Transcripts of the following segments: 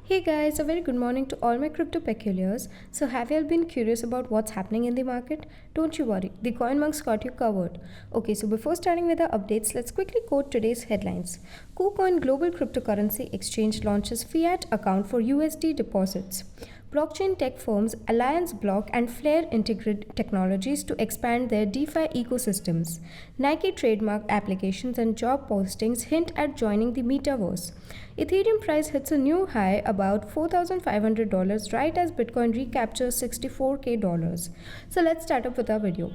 Hey guys, a very good morning to all my crypto peculiars. So, have you all been curious about what's happening in the market? Don't you worry, the CoinMonks got you covered. Okay, so before starting with the updates, let's quickly quote today's headlines. KuCoin Global Cryptocurrency Exchange launches fiat account for USD deposits. Blockchain tech firms Alliance Block and Flare integrate technologies to expand their DeFi ecosystems. Nike trademark applications and job postings hint at joining the metaverse. Ethereum price hits a new high about $4,500 right as Bitcoin recaptures $64K. So let's start up with our video.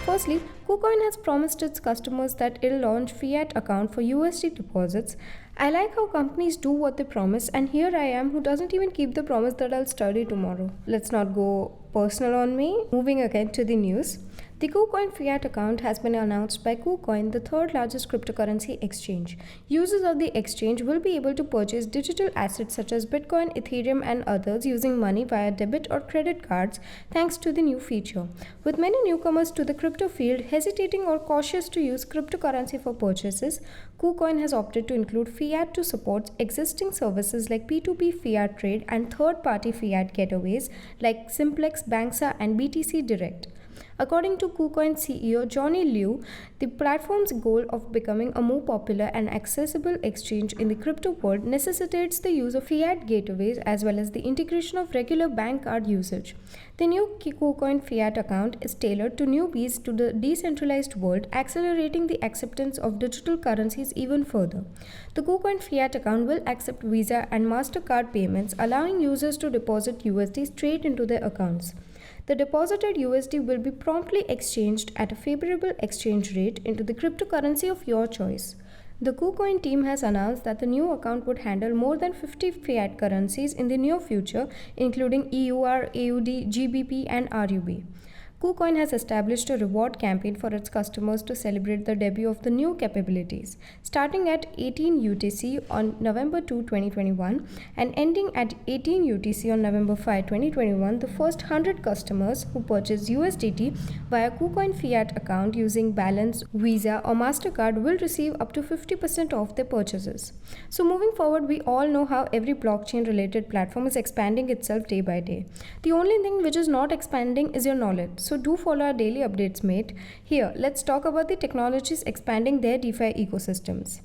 Firstly, KuCoin has promised its customers that it'll launch fiat account for USD deposits. I like how companies do what they promise, and here I am who doesn't even keep the promise that I'll study tomorrow. Let's not go personal on me. Moving again to the news. The KuCoin fiat account has been announced by KuCoin, the third largest cryptocurrency exchange. Users of the exchange will be able to purchase digital assets such as Bitcoin, Ethereum, and others using money via debit or credit cards thanks to the new feature. With many newcomers to the crypto field hesitating or cautious to use cryptocurrency for purchases, KuCoin has opted to include fiat to support existing services like P2P fiat trade and third-party fiat gateways like Simplex, Banxa, and BTC Direct. According to KuCoin CEO Johnny Liu, the platform's goal of becoming a more popular and accessible exchange in the crypto world necessitates the use of fiat gateways as well as the integration of regular bank card usage. The new KuCoin fiat account is tailored to newbies to the decentralized world, accelerating the acceptance of digital currencies even further. The KuCoin fiat account will accept Visa and MasterCard payments, allowing users to deposit USD straight into their accounts. The deposited USD will be promptly exchanged at a favorable exchange rate into the cryptocurrency of your choice. The KuCoin team has announced that the new account would handle more than 50 fiat currencies in the near future, including EUR, AUD, GBP, and RUB. KuCoin has established a reward campaign for its customers to celebrate the debut of the new capabilities, starting at 18 UTC on November 2, 2021 and ending at 18 UTC on November 5, 2021. The first 100 customers who purchase USDT via KuCoin fiat account using Balance, Visa, or MasterCard will receive up to 50% off their purchases. So moving forward, we all know how every blockchain related platform is expanding itself day by day. The only thing which is not expanding is your knowledge. So do follow our daily updates, mate. Here, let's talk about the technologies expanding their DeFi ecosystems.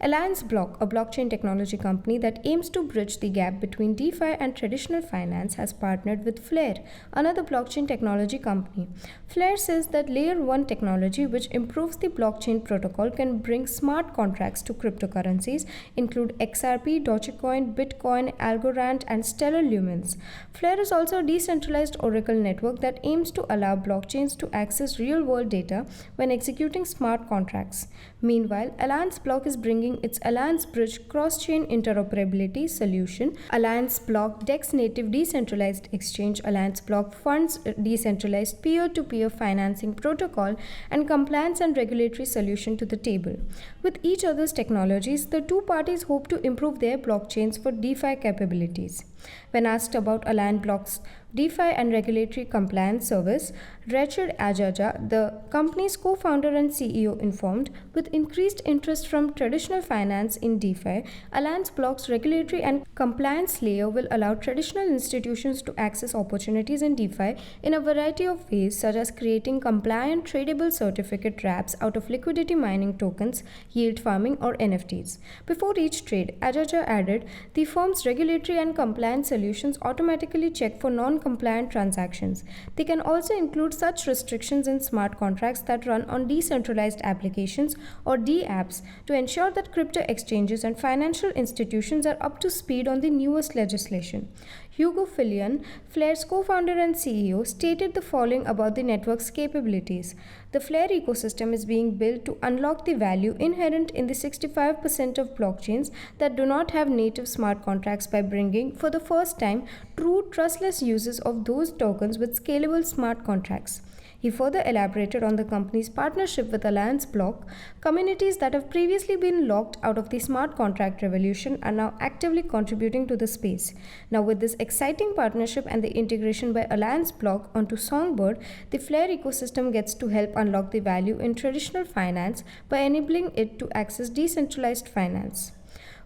Alliance Block, a blockchain technology company that aims to bridge the gap between DeFi and traditional finance, has partnered with Flare, another blockchain technology company. Flare says that Layer 1 technology, which improves the blockchain protocol, can bring smart contracts to cryptocurrencies, include XRP, Dogecoin, Bitcoin, Algorand, and Stellar Lumens. Flare is also a decentralized Oracle network that aims to allow blockchains to access real-world data when executing smart contracts. Meanwhile, Alliance Block is bringing its Alliance Bridge cross-chain interoperability solution, Alliance Block DEX native decentralized exchange, Alliance Block funds decentralized peer-to-peer financing protocol, and compliance and regulatory solution to the table. With each other's technologies, the two parties hope to improve their blockchains for DeFi capabilities. When asked about Alliance Block's DeFi and regulatory compliance service, Richard Ajaja, the company's co-founder and CEO, informed, with increased interest from traditional finance in DeFi, Alliance Block's regulatory and compliance layer will allow traditional institutions to access opportunities in DeFi in a variety of ways, such as creating compliant tradable certificate wraps out of liquidity mining tokens, yield farming, or NFTs. Before each trade, Ajaja added, the firm's regulatory and compliance solutions automatically check for non-compliant transactions. They can also include such restrictions in smart contracts that run on decentralized applications or DApps to ensure that crypto exchanges and financial institutions are up to speed on the newest legislation. Hugo Fillion, Flare's co-founder and CEO, stated the following about the network's capabilities. The Flare ecosystem is being built to unlock the value inherent in the 65% of blockchains that do not have native smart contracts by bringing, for the first time, true trustless uses of those tokens with scalable smart contracts. He further elaborated on the company's partnership with Alliance Block. Communities that have previously been locked out of the smart contract revolution are now actively contributing to the space. Now, with this exciting partnership and the integration by Alliance Block onto Songbird, the Flare ecosystem gets to help unlock the value in traditional finance by enabling it to access decentralized finance.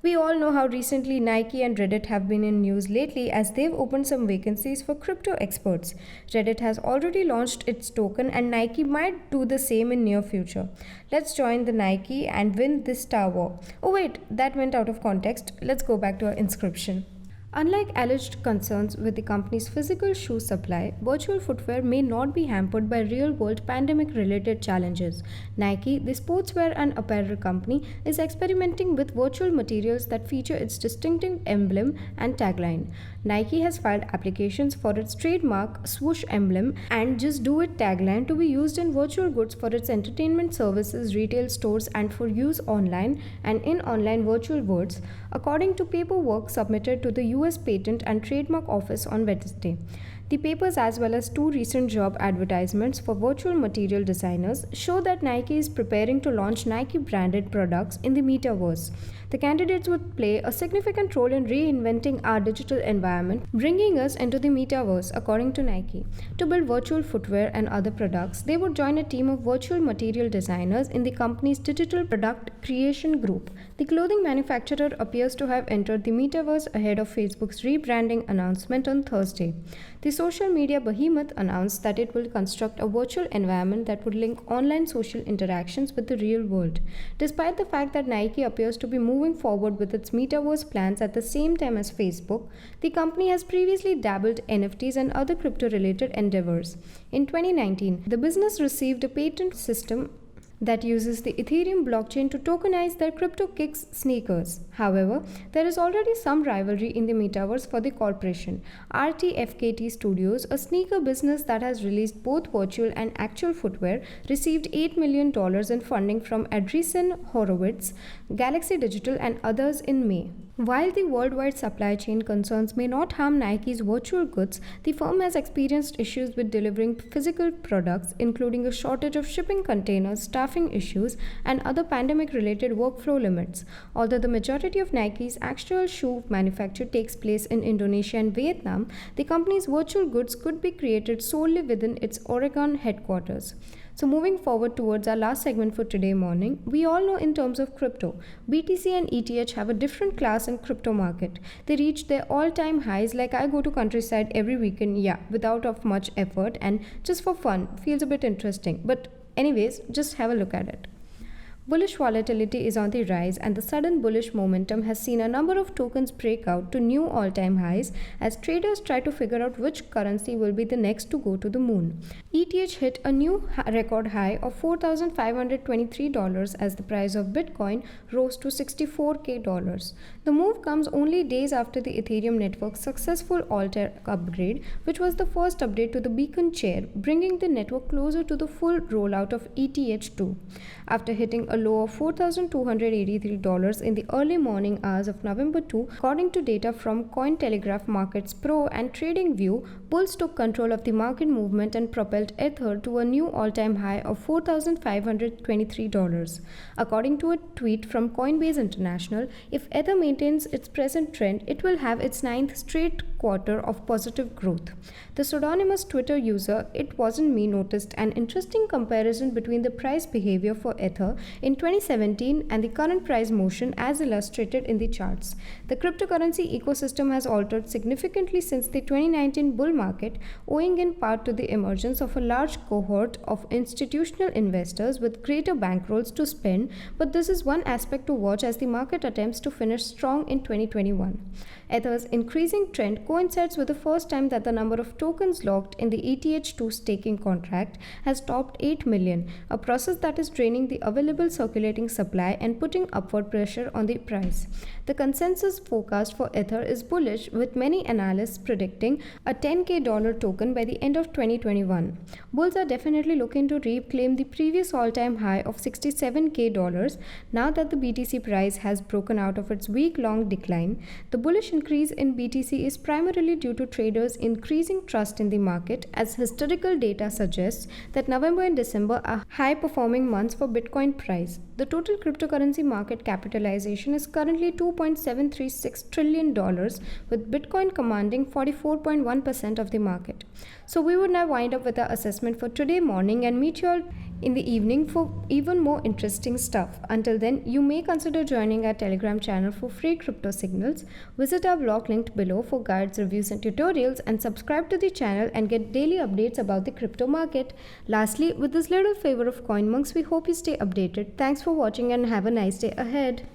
We all know how recently Nike and Reddit have been in news lately as they've opened some vacancies for crypto experts. Reddit has already launched its token and Nike might do the same in near future. Let's join the Nike and win this Star War. Oh wait, that went out of context. Let's go back to our inscription. Unlike alleged concerns with the company's physical shoe supply, virtual footwear may not be hampered by real-world pandemic-related challenges. Nike, the sportswear and apparel company, is experimenting with virtual materials that feature its distinctive emblem and tagline. Nike has filed applications for its trademark swoosh emblem and Just Do It tagline to be used in virtual goods for its entertainment services, retail stores, and for use online and in online virtual worlds, according to paperwork submitted to the US Patent and Trademark Office on Wednesday. The papers, as well as two recent job advertisements for virtual material designers, show that Nike is preparing to launch Nike branded products in the metaverse. The candidates would play a significant role in reinventing our digital environment, bringing us into the metaverse, according to Nike. To build virtual footwear and other products, they would join a team of virtual material designers in the company's digital product creation group. The clothing manufacturer appears to have entered the metaverse ahead of Facebook's rebranding announcement on Thursday. The social media behemoth announced that it will construct a virtual environment that would link online social interactions with the real world. Despite the fact that Nike appears to be moving forward with its metaverse plans at the same time as Facebook, the company has previously dabbled NFTs and other crypto-related endeavors. In 2019, the business received a patent system that uses the Ethereum blockchain to tokenize their CryptoKicks sneakers. However, there is already some rivalry in the metaverse for the corporation. RTFKT Studios, a sneaker business that has released both virtual and actual footwear, received $8 million in funding from Andreessen Horowitz, Galaxy Digital, and others in May. While the worldwide supply chain concerns may not harm Nike's virtual goods, the firm has experienced issues with delivering physical products, including a shortage of shipping containers, staffing issues, and other pandemic-related workflow limits. Although the majority of Nike's actual shoe manufacture takes place in Indonesia and Vietnam, the company's virtual goods could be created solely within its Oregon headquarters. So moving forward towards our last segment for today morning, we all know in terms of crypto, BTC and ETH have a different class in crypto market. They reach their all-time highs like I go to countryside every weekend, without of much effort and just for fun, feels a bit interesting. But anyways, just have a look at it. Bullish volatility is on the rise and the sudden bullish momentum has seen a number of tokens break out to new all-time highs as traders try to figure out which currency will be the next to go to the moon. ETH hit a new record high of $4,523 as the price of Bitcoin rose to $64,000. The move comes only days after the Ethereum network's successful Altair upgrade, which was the first update to the Beacon chair, bringing the network closer to the full rollout of ETH2. After hitting a low of $4,283 in the early morning hours of November 2, according to data from Cointelegraph Markets Pro and TradingView, bulls took control of the market movement and propelled Ether to a new all-time high of $4,523. According to a tweet from Coinbase International, if Ether maintains its present trend, it will have its ninth straight quarter of positive growth. The pseudonymous Twitter user It Wasn't Me noticed an interesting comparison between the price behavior for Ether in 2017 and the current price motion as illustrated in the charts. The cryptocurrency ecosystem has altered significantly since the 2019 bull market, owing in part to the emergence of a large cohort of institutional investors with greater bankrolls to spend, but this is one aspect to watch as the market attempts to finish strong in 2021. Ether's increasing trend coincides with the first time that the number of tokens locked in the ETH2 staking contract has topped 8 million, a process that is draining the available circulating supply and putting upward pressure on the price. The consensus forecast for Ether is bullish, with many analysts predicting a $10,000 token by the end of 2021. Bulls are definitely looking to reclaim the previous all-time high of $67,000 now that the BTC price has broken out of its week-long decline. The bullish increase in BTC is primarily due to traders increasing trust in the market, as historical data suggests that November and December are high performing months for Bitcoin price. The total cryptocurrency market capitalization is currently $2.736 trillion, with Bitcoin commanding 44.1% of the market. So we would now wind up with our assessment for today morning and meet you all in the evening for even more interesting stuff. Until then, you may consider joining our Telegram channel for free crypto signals. Visit our blog linked below for guides, reviews and tutorials, and subscribe to the channel and get daily updates about the crypto market. Lastly, with this little favor of CoinMonks, we hope you stay updated. Thanks for watching and have a nice day ahead.